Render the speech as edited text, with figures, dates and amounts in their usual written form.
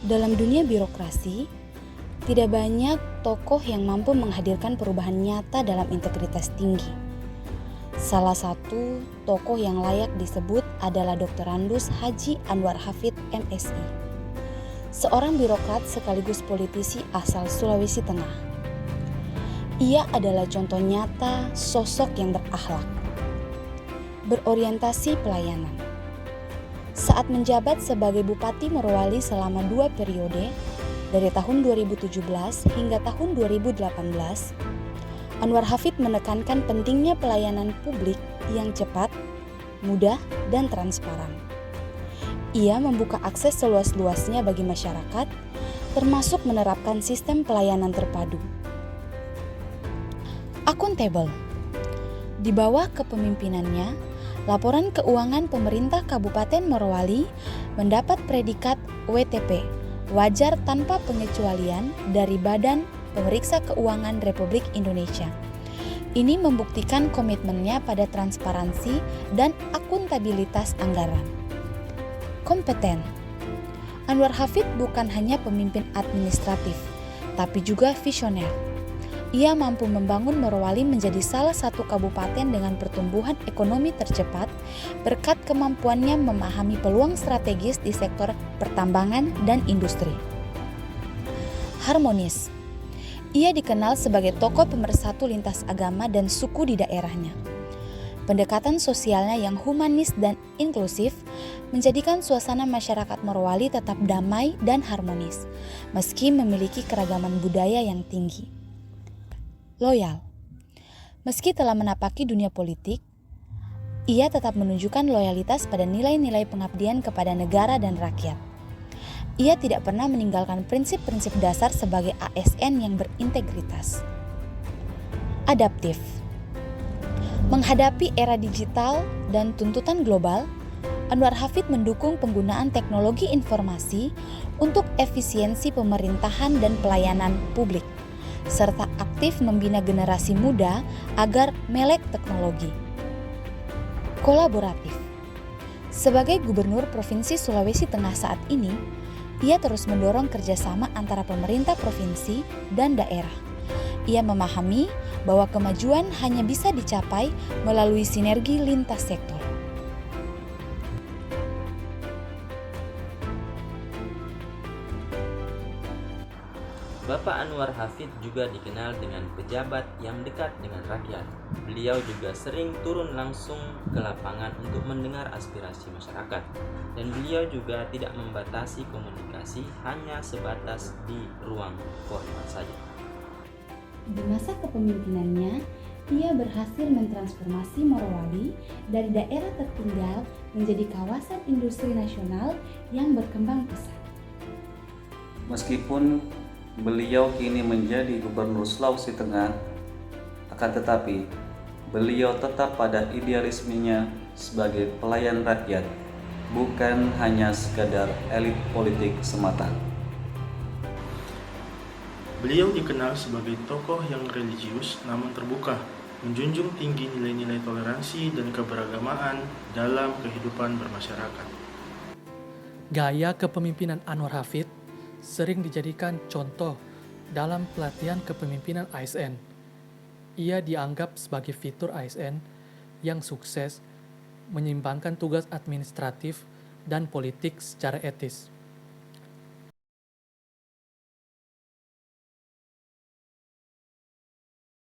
Dalam dunia birokrasi, tidak banyak tokoh yang mampu menghadirkan perubahan nyata dalam integritas tinggi. Salah satu tokoh yang layak disebut adalah Dr. Randus Haji Anwar Hafid MSI, seorang birokrat sekaligus politisi asal Sulawesi Tengah. Ia adalah contoh nyata sosok yang berakhlak, berorientasi pelayanan. Saat menjabat sebagai Bupati Morowali selama 2 periode, dari tahun 2017 hingga tahun 2018, Anwar Hafid menekankan pentingnya pelayanan publik yang cepat, mudah, dan transparan. Ia membuka akses seluas-luasnya bagi masyarakat, termasuk menerapkan sistem pelayanan terpadu. Akuntabel. Di bawah kepemimpinannya, laporan keuangan pemerintah Kabupaten Morowali mendapat predikat WTP, wajar tanpa pengecualian dari Badan Pemeriksa Keuangan Republik Indonesia. Ini membuktikan komitmennya pada transparansi dan akuntabilitas anggaran. Kompeten. Anwar Hafid bukan hanya pemimpin administratif, tapi juga visioner. Ia mampu membangun Morowali menjadi salah satu kabupaten dengan pertumbuhan ekonomi tercepat berkat kemampuannya memahami peluang strategis di sektor pertambangan dan industri. Harmonis. Ia dikenal sebagai tokoh pemersatu lintas agama dan suku di daerahnya. Pendekatan sosialnya yang humanis dan inklusif menjadikan suasana masyarakat Morowali tetap damai dan harmonis, meski memiliki keragaman budaya yang tinggi. Loyal. Meski telah menapaki dunia politik, ia tetap menunjukkan loyalitas pada nilai-nilai pengabdian kepada negara dan rakyat. Ia tidak pernah meninggalkan prinsip-prinsip dasar sebagai ASN yang berintegritas. Adaptif. Menghadapi era digital dan tuntutan global, Anwar Hafid mendukung penggunaan teknologi informasi untuk efisiensi pemerintahan dan pelayanan publik, serta aktif membina generasi muda agar melek teknologi. Kolaboratif. Sebagai Gubernur Provinsi Sulawesi Tengah saat ini, ia terus mendorong kerjasama antara pemerintah provinsi dan daerah. Ia memahami bahwa kemajuan hanya bisa dicapai melalui sinergi lintas sektor. Bapak Anwar Hafid juga dikenal dengan pejabat yang dekat dengan rakyat. Beliau juga sering turun langsung ke lapangan untuk mendengar aspirasi masyarakat. Dan beliau juga tidak membatasi komunikasi hanya sebatas di ruang formal saja. Di masa kepemimpinannya, ia berhasil mentransformasi Morowali dari daerah tertinggal menjadi kawasan industri nasional yang berkembang pesat. Meskipun beliau kini menjadi Gubernur Sulawesi Tengah, akan tetapi beliau tetap pada idealismenya sebagai pelayan rakyat, bukan hanya sekadar elit politik semata. Beliau dikenal sebagai tokoh yang religius namun terbuka, menjunjung tinggi nilai-nilai toleransi dan keberagamaan dalam kehidupan bermasyarakat. Gaya kepemimpinan Anwar Hafid sering dijadikan contoh dalam pelatihan kepemimpinan ASN. Ia dianggap sebagai fitur ASN yang sukses menyeimbangkan tugas administratif dan politik secara etis.